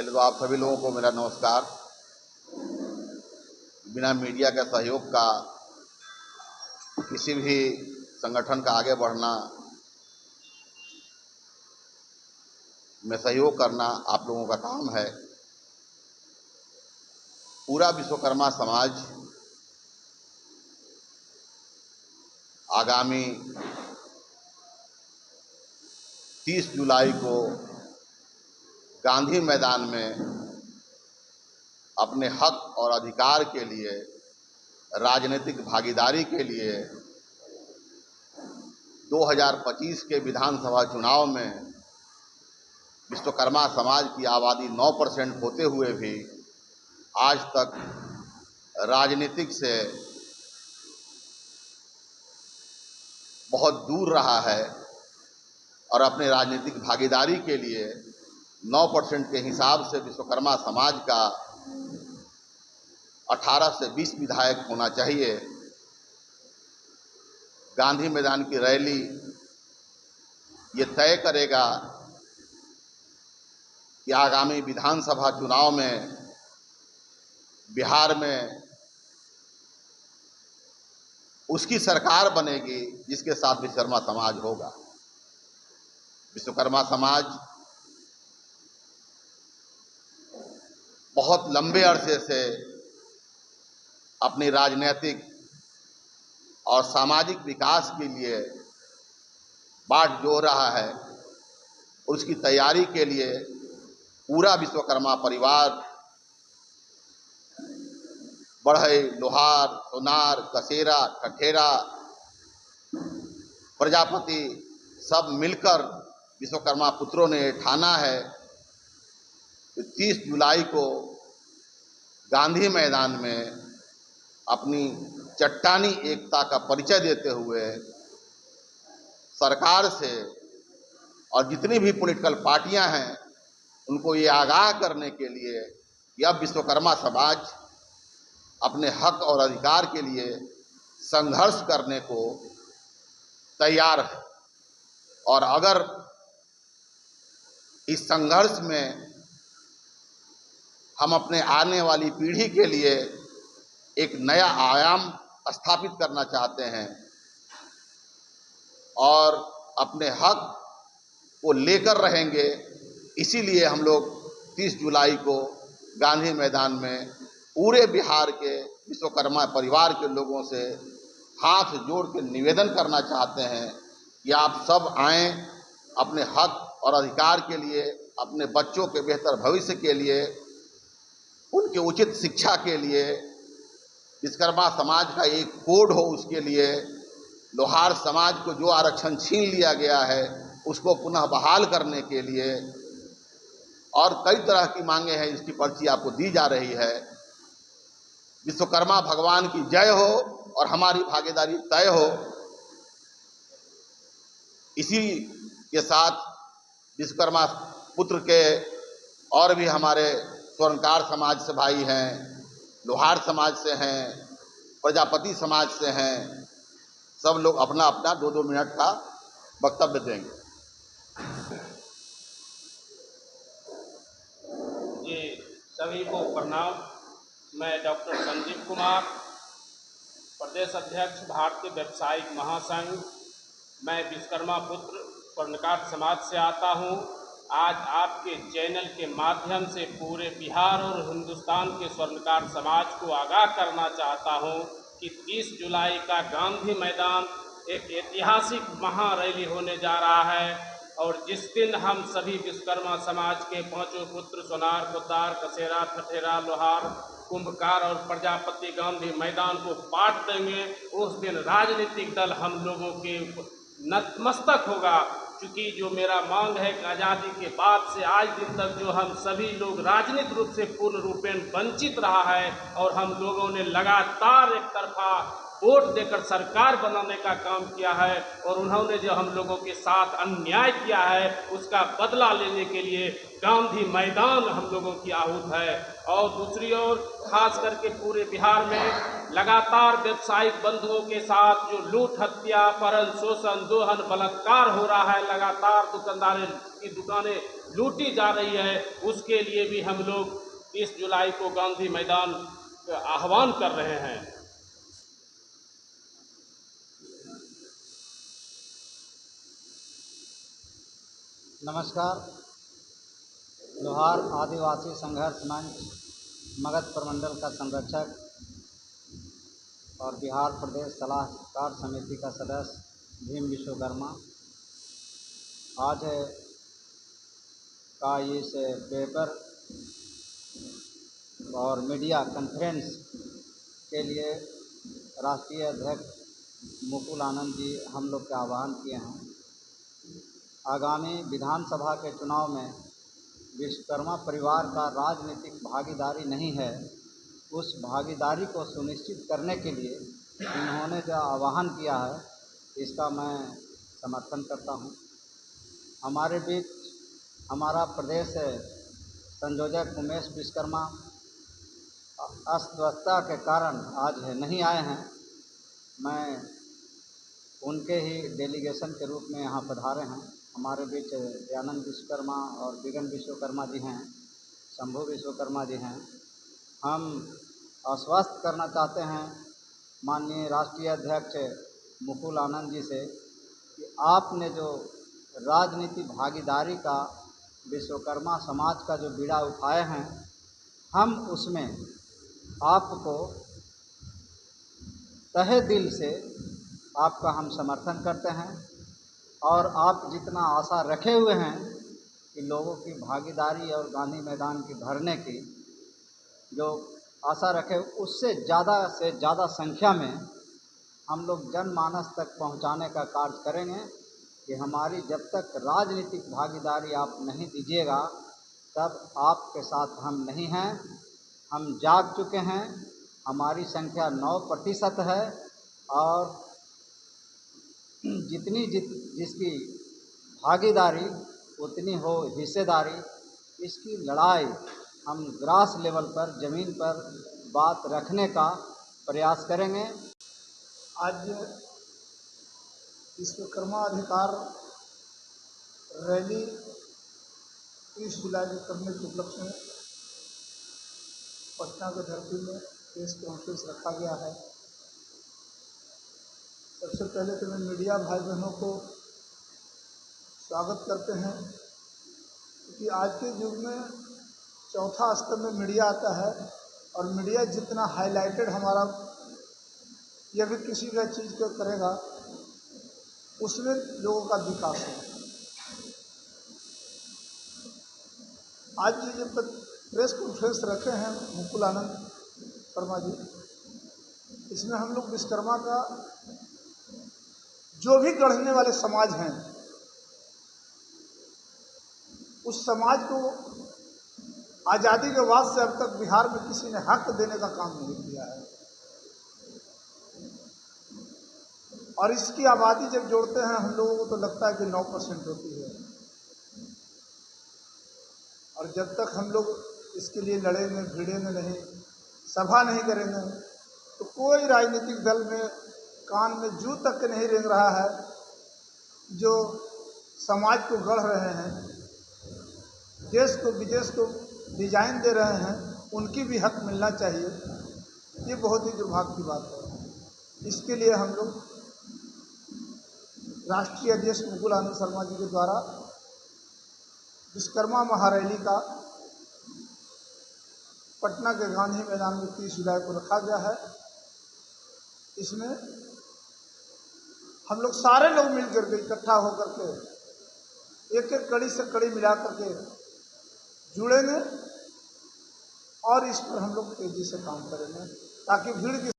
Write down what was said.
पहले तो आप सभी लोगों को मेरा नमस्कार। बिना मीडिया के सहयोग का किसी भी संगठन का आगे बढ़ना में सहयोग करना आप लोगों का काम है। पूरा विश्वकर्मा समाज आगामी 30 जुलाई को गांधी मैदान में अपने हक और अधिकार के लिए, राजनीतिक भागीदारी के लिए 2025 के विधानसभा चुनाव में विश्वकर्मा समाज की आबादी 9% होते हुए भी आज तक राजनीतिक से बहुत दूर रहा है और अपने राजनीतिक भागीदारी के लिए 9% के हिसाब से विश्वकर्मा समाज का 18 से 20 विधायक होना चाहिए। गांधी मैदान की रैली ये तय करेगा कि आगामी विधानसभा चुनाव में बिहार में उसकी सरकार बनेगी जिसके साथ विश्वकर्मा समाज होगा। विश्वकर्मा समाज बहुत लंबे अरसे से अपनी राजनीतिक और सामाजिक विकास के लिए बाट जोह रहा है। उसकी तैयारी के लिए पूरा विश्वकर्मा परिवार बढ़ई, लोहार, सोनार, कसेरा, ठठेरा, प्रजापति सब मिलकर विश्वकर्मा पुत्रों ने ठाना है कि 30 जुलाई को गांधी मैदान में अपनी चट्टानी एकता का परिचय देते हुए सरकार से और जितनी भी पॉलिटिकल पार्टियां हैं उनको ये आगाह करने के लिए कि अब विश्वकर्मा समाज अपने हक और अधिकार के लिए संघर्ष करने को तैयार है। और अगर इस संघर्ष में हम अपने आने वाली पीढ़ी के लिए एक नया आयाम स्थापित करना चाहते हैं और अपने हक को लेकर रहेंगे, इसीलिए हम लोग 30 जुलाई को गांधी मैदान में पूरे बिहार के विश्वकर्मा परिवार के लोगों से हाथ जोड़ के निवेदन करना चाहते हैं कि आप सब आएं, अपने हक और अधिकार के लिए, अपने बच्चों के बेहतर भविष्य के लिए, उनके उचित शिक्षा के लिए, विश्वकर्मा समाज का एक कोड हो उसके लिए, लोहार समाज को जो आरक्षण छीन लिया गया है उसको पुनः बहाल करने के लिए, और कई तरह की मांगे हैं। इसकी पर्ची आपको दी जा रही है। विश्वकर्मा भगवान की जय हो और हमारी भागीदारी तय हो। इसी के साथ विश्वकर्मा पुत्र के और भी हमारे स्वर्णकार समाज से भाई हैं, लोहार समाज से हैं, प्रजापति समाज से हैं, सब लोग अपना अपना 2-2 मिनट का वक्तव्य देंगे। जी सभी को प्रणाम। मैं डॉक्टर संजीव कुमार, प्रदेश अध्यक्ष भारतीय व्यावसायिक महासंघ। मैं विश्वकर्मा पुत्र स्वर्णकार समाज से आता हूं। आज आपके चैनल के माध्यम से पूरे बिहार और हिंदुस्तान के स्वर्णकार समाज को आगाह करना चाहता हूं कि 30 जुलाई का गांधी मैदान एक ऐतिहासिक महारैली होने जा रहा है और जिस दिन हम सभी विश्वकर्मा समाज के पांचों पुत्र सोनार, कुदार, कसेरा, ठठेरा, लोहार, कुंभकार और प्रजापति गांधी मैदान को पाट देंगे, उस दिन राजनीतिक दल हम लोगों के नतमस्तक होगा। चूँकि जो मेरा मांग है कि आज़ादी के बाद से आज दिन तक जो हम सभी लोग राजनीतिक रूप से पूर्ण रूपेण वंचित रहा है और हम लोगों ने लगातार एक तरफा वोट देकर सरकार बनाने का काम किया है और उन्होंने जो हम लोगों के साथ अन्याय किया है उसका बदला लेने के लिए गांधी मैदान हम लोगों की आहूत है। और दूसरी ओर खास करके पूरे बिहार में लगातार व्यवसायिक बंधुओं के साथ जो लूट, हत्या, अपहरण, शोषण, दोहन, बलात्कार हो रहा है, लगातार दुकानदारों की दुकानें लूटी जा रही है, उसके लिए भी हम लोग 30 जुलाई को गांधी मैदान का आह्वान कर रहे हैं। नमस्कार। लोहार आदिवासी संघर्ष मंच मगध प्रमंडल का संरक्षक और बिहार प्रदेश सलाहकार समिति का सदस्य भीम विश्वकर्मा आज का इस पेपर और मीडिया कॉन्फ्रेंस के लिए राष्ट्रीय अध्यक्ष मुकुल आनंद जी हम लोग का आह्वान किए हैं। आगामी विधानसभा के चुनाव में विश्वकर्मा परिवार का राजनीतिक भागीदारी नहीं है, उस भागीदारी को सुनिश्चित करने के लिए इन्होंने जो आह्वान किया है इसका मैं समर्थन करता हूं। हमारे बीच हमारा प्रदेश संयोजक उमेश विश्वकर्मा अस्वस्थता के कारण आज नहीं आए हैं। मैं उनके ही डेलीगेशन के रूप में यहाँ पधारे हैं। हमारे बीच दयानंद विश्वकर्मा और बिगन विश्वकर्मा जी हैं, शंभू विश्वकर्मा जी हैं। हम आश्वस्त करना चाहते हैं माननीय राष्ट्रीय अध्यक्ष मुकुल आनंद जी से कि आपने जो राजनीति भागीदारी का विश्वकर्मा समाज का जो बीड़ा उठाए हैं, हम उसमें आपको तहे दिल से आपका हम समर्थन करते हैं और आप जितना आशा रखे हुए हैं कि लोगों की भागीदारी और गांधी मैदान की भरने की जो आशा रखे, उससे ज़्यादा से ज़्यादा संख्या में हम लोग जनमानस तक पहुंचाने का कार्य करेंगे कि हमारी जब तक राजनीतिक भागीदारी आप नहीं दीजिएगा तब आपके साथ हम नहीं हैं। हम जाग चुके हैं, हमारी संख्या 9% है और जिसकी भागीदारी उतनी हो हिस्सेदारी, इसकी लड़ाई हम ग्रास लेवल पर ज़मीन पर बात रखने का प्रयास करेंगे। आज विश्वकर्मा अधिकार रैली 30 जुलाई को करने के उपलक्ष्य में पटना की धरती में प्रेस कॉन्फ्रेंस रखा गया है। सबसे पहले तो मैं मीडिया भाई बहनों को स्वागत करते हैं क्योंकि आज के युग में चौथा स्तर में मीडिया आता है और मीडिया जितना हाईलाइटेड हमारा यह भी किसी भी चीज़ को करेगा उसमें लोगों का विकास है। आज ये जो प्रेस कॉन्फ्रेंस रखे हैं मुकुल आनंद शर्मा जी, इसमें हम लोग विश्वकर्मा का जो भी गढ़ने वाले समाज हैं उस समाज को आज़ादी के बाद से अब तक बिहार में किसी ने हक देने का काम नहीं किया है और इसकी आबादी जब जोड़ते हैं हम लोगों को तो लगता है कि 9% होती है और जब तक हम लोग इसके लिए लड़ेंगे भिड़ेंगे नहीं, सभा नहीं करेंगे तो कोई राजनीतिक दल में कान में जू तक नहीं रेंग रहा है। जो समाज को गढ़ रहे हैं, देश को विदेश को डिजाइन दे रहे हैं, उनकी भी हक मिलना चाहिए। ये बहुत ही दुर्भाग्य की बात है। इसके लिए हम लोग राष्ट्रीय अध्यक्ष मुकुल आनंद शर्मा जी के द्वारा विश्वकर्मा महारैली का पटना के गांधी मैदान में 30 जुलाई को रखा गया है। इसमें हम लोग सारे लोग मिलकर के इकट्ठा होकर के एक एक कड़ी से कड़ी मिला करके जुड़ेंगे और इस पर हम लोग तेजी से काम करेंगे ताकि भीड़ की